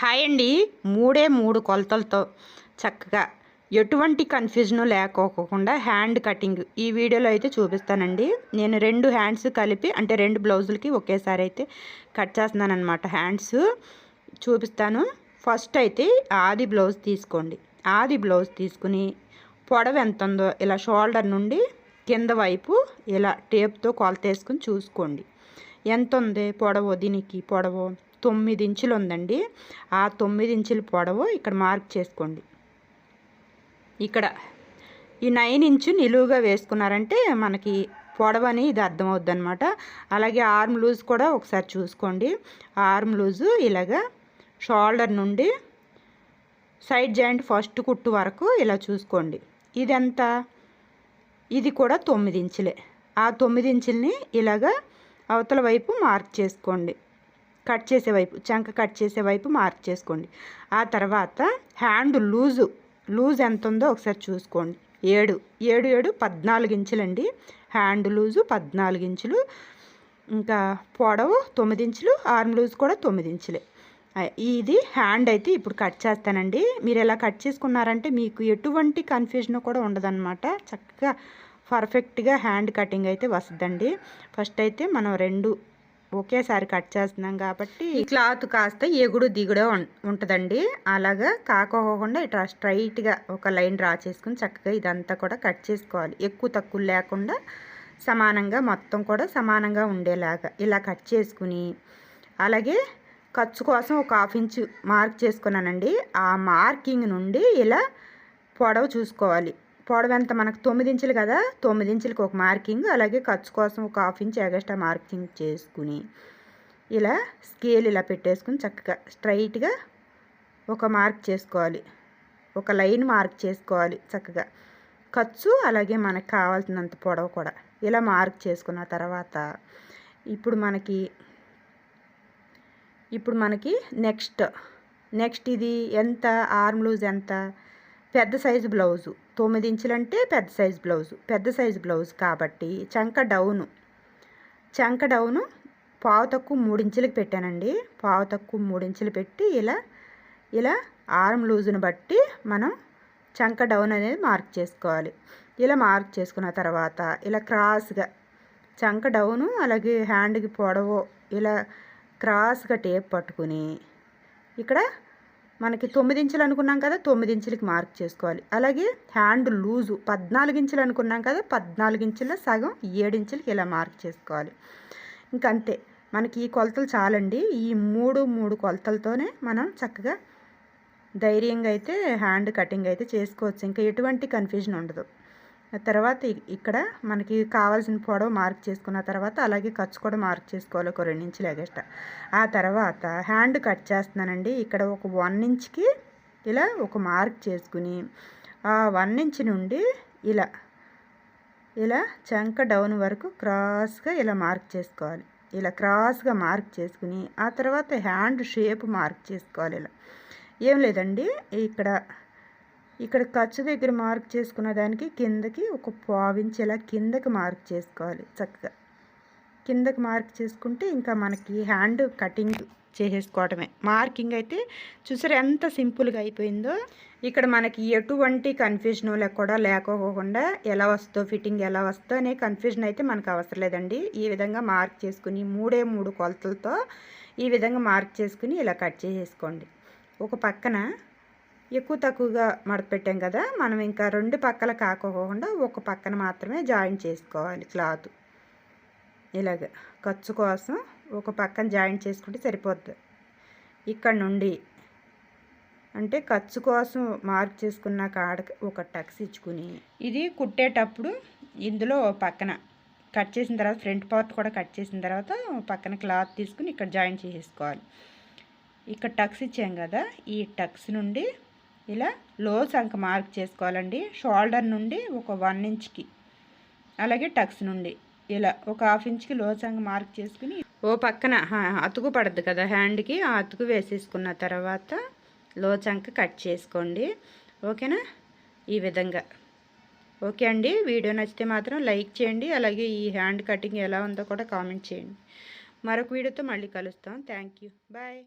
Hi అండి. మూడు కొలతలతో చక్కగా ఎటువంటి కన్ఫ్యూజన్ లేకోకుండా హ్యాండ్ కటింగ్ ఈ వీడియోలో అయితే చూపిస్తానండి. నేను 2 హ్యాండ్స్ కలిపి అంటే 2 బ్లౌజులకి ఒకేసారి అయితే కట్ చేస్తున్నాను అనమాట. హ్యాండ్స్ చూపిస్తాను. ఫస్ట్ అయితే ఆది బ్లౌజ్ తీసుకోండి. ఆది బ్లౌజ్ తీసుకుని పొడవు ఎంత ఉందో ఇలా షోల్డర్ నుండి కింద వైపు ఇలా టేప్తో కొలత వేసుకుని చూసుకోండి. ఎంత ఉంది పొడవు, దీనికి పొడవు 9 ఇంచులు ఉందండి. ఆ 9 ఇంచుల పొడవు ఇక్కడ మార్క్ చేసుకోండి. ఇక్కడ ఈ 9 ఇంచు నిలువుగా వేసుకున్నారంటే మనకి పొడవు అని ఇది అర్థమవుద్ది అనమాట. అలాగే ఆర్మ్ లూజ్ కూడా ఒకసారి చూసుకోండి. ఆర్మ్ లూజు ఇలాగా షోల్డర్ నుండి సైడ్ జాయింట్ ఫస్ట్ కుట్టు వరకు ఇలా చూసుకోండి. ఇదంతా ఇది కూడా 9 ఇంచులే. ఆ 9 ఇంచుల్ని ఇలాగా అవతల వైపు మార్క్ చేసుకోండి. కట్ చేసే వైపు, చంక కట్ చేసే వైపు మార్క్ చేసుకోండి. ఆ తర్వాత హ్యాండ్ లూజ్ ఎంత ఉందో ఒకసారి చూసుకోండి. 14 ఇంచులండి. హ్యాండ్ లూజు 14 ఇంచులు, ఇంకా పొడవు 9 ఇంచులు, ఆర్మ్ లూజ్ కూడా 9 ఇంచులే. ఇది హ్యాండ్ అయితే ఇప్పుడు కట్ చేస్తానండి. మీరు ఎలా కట్ చేసుకున్నారంటే మీకు ఎటువంటి కన్ఫ్యూజన్ కూడా ఉండదన్నమాట. చక్కగా పర్ఫెక్ట్గా హ్యాండ్ కటింగ్ అయితే వస్తుందండి. ఫస్ట్ అయితే మనం 2 ఒకేసారి కట్ చేస్తున్నాం కాబట్టి ఈ క్లాత్ కాస్త ఎగుడు దిగుడు ఉంటుందండి. అలాగా కాకోకుండా ఇట్లా స్ట్రైట్గా ఒక లైన్ డ్రా చేసుకుని చక్కగా ఇదంతా కూడా కట్ చేసుకోవాలి. ఎక్కువ తక్కువ లేకుండా సమానంగా మొత్తం కూడా సమానంగా ఉండేలాగా ఇలా కట్ చేసుకుని, అలాగే ఖర్చు కోసం ఒక 1/2 ఇంచు మార్క్ చేసుకున్నానండి. ఆ మార్కింగ్ నుండి ఇలా పొడవు చూసుకోవాలి. పొడవు ఎంత మనకు 9 ఇంచులు కదా, 9 ఇంచులకి ఒక మార్కింగ్, అలాగే ఖర్చు కోసం ఒక 1/2 ఇంచ్ ఎగస్ట్రా మార్కింగ్ చేసుకుని ఇలా స్కేల్ ఇలా పెట్టేసుకుని చక్కగా స్ట్రైట్గా ఒక మార్క్ చేసుకోవాలి. ఒక లైన్ మార్క్ చేసుకోవాలి చక్కగా. ఖర్చు అలాగే మనకు కావాల్సినంత పొడవు కూడా ఇలా మార్క్ చేసుకున్న తర్వాత ఇప్పుడు మనకి నెక్స్ట్ ఇది ఎంత, ఆర్మ్ లూజ్ ఎంత, పెద్ద సైజు బ్లౌజు 9 ఇంచులు అంటే పెద్ద సైజు బ్లౌజ్ కాబట్టి చంక డౌను పావు తక్కువ 3 ఇంచులకి పెట్టానండి. పావు తక్కువ 3 ఇంచులు పెట్టి ఇలా ఆర్మ్ లూజుని బట్టి మనం చంక డౌన్ అనేది మార్క్ చేసుకోవాలి. ఇలా మార్క్ చేసుకున్న తర్వాత ఇలా క్రాస్గా చంక డౌను అలాగే హ్యాండ్కి పొడవు ఇలా క్రాస్గా టేప్ పట్టుకుని ఇక్కడ మనకి 9 ఇంచులు అనుకున్నాం కదా, 9 ఇంచులకి మార్క్ చేసుకోవాలి. అలాగే హ్యాండ్ లూజు 14 ఇంచులు అనుకున్నాం కదా, 14 ఇంచుల సగం 7 ఇంచులకి ఇలా మార్క్ చేసుకోవాలి. ఇంకంతే, మనకి ఈ కొలతలు చాలండి. ఈ మూడు కొలతలతోనే మనం చక్కగా ధైర్యంగా అయితే హ్యాండ్ కటింగ్ అయితే చేసుకోవచ్చు. ఇంకా ఎటువంటి కన్ఫ్యూజన్ ఉండదు. తర్వాత ఇక్కడ మనకి కావాల్సిన పొడవు మార్క్ చేసుకున్న తర్వాత అలాగే ఖర్చు కూడా మార్క్ చేసుకోవాలి ఒక 2 ఇంచులు ఎగస్ట్రా. ఆ తర్వాత హ్యాండ్ కట్ చేస్తున్నానండి. ఇక్కడ ఒక 1 ఇంచ్కి ఇలా ఒక మార్క్ చేసుకుని ఆ 1 ఇంచ్ నుండి ఇలా చంక డౌన్ వరకు క్రాస్గా ఇలా మార్క్ చేసుకోవాలి. ఇలా క్రాస్గా మార్క్ చేసుకుని ఆ తర్వాత హ్యాండ్ షేప్ మార్క్ చేసుకోవాలి. ఇలా ఏం లేదండి, ఇక్కడ ఖర్చు దగ్గర మార్క్ చేసుకున్న దానికి కిందకి ఒక 1/4 ఇంచ్ ఇలా కిందకి మార్క్ చేసుకోవాలి. చక్కగా కిందకి మార్క్ చేసుకుంటే ఇంకా మనకి హ్యాండ్ కటింగ్ చేసేసుకోవటమే. మార్కింగ్ అయితే చూసారు ఎంత సింపుల్గా అయిపోయిందో. ఇక్కడ మనకి ఎటువంటి కన్ఫ్యూజన్ కూడా లేకోకుండా ఎలా వస్తుందో, ఫిట్టింగ్ ఎలా వస్తుందో అనే కన్ఫ్యూజన్ అయితే మనకు అవసరం లేదండి. ఈ విధంగా మార్క్ చేసుకుని 3 కొలతలతో ఈ విధంగా మార్క్ చేసుకుని ఇలా కట్ చేసేసుకోండి. ఒక పక్కన ఎక్కువ తక్కువగా మడత పెట్టాం కదా, మనం ఇంకా 2 పక్కల కాకోకుండా ఒక పక్కన మాత్రమే జాయింట్ చేసుకోవాలి క్లాత్. ఇలాగ ఖర్చు కోసం ఒక పక్కన జాయింట్ చేసుకుంటే సరిపోద్ది. ఇక్కడ నుండి అంటే ఖర్చు కోసం మార్క్ చేసుకున్న కాడకి ఒక టక్స్ ఇచ్చుకుని ఇది కుట్టేటప్పుడు ఇందులో పక్కన కట్ చేసిన తర్వాత ఫ్రంట్ పార్ట్ కూడా కట్ చేసిన తర్వాత పక్కన క్లాత్ తీసుకుని ఇక్కడ జాయింట్ చేసేసుకోవాలి. ఇక్కడ టక్స్ ఇచ్చాం కదా, ఈ టక్స్ నుండి ఇలా లో చంక మార్క్ చేసుకోవాలండి. షోల్డర్ నుండి ఒక 1 ఇంచ్కి, అలాగే టక్స్ నుండి ఇలా ఒక 1/2 ఇంచ్కి లో చంక మార్క్ చేసుకుని ఓ పక్కన అతుకు పడుద్ది కదా హ్యాండ్కి, ఆ అతుకు వేసేసుకున్న తర్వాత లో చంక కట్ చేసుకోండి. ఓకేనా? ఈ విధంగా ఓకే అండి. వీడియో నచ్చితే మాత్రం లైక్ చేయండి. అలాగే ఈ హ్యాండ్ కటింగ్ ఎలా ఉందో కూడా కామెంట్ చేయండి. మరొక వీడియోతో మళ్ళీ కలుస్తాం. Thank you. బాయ్.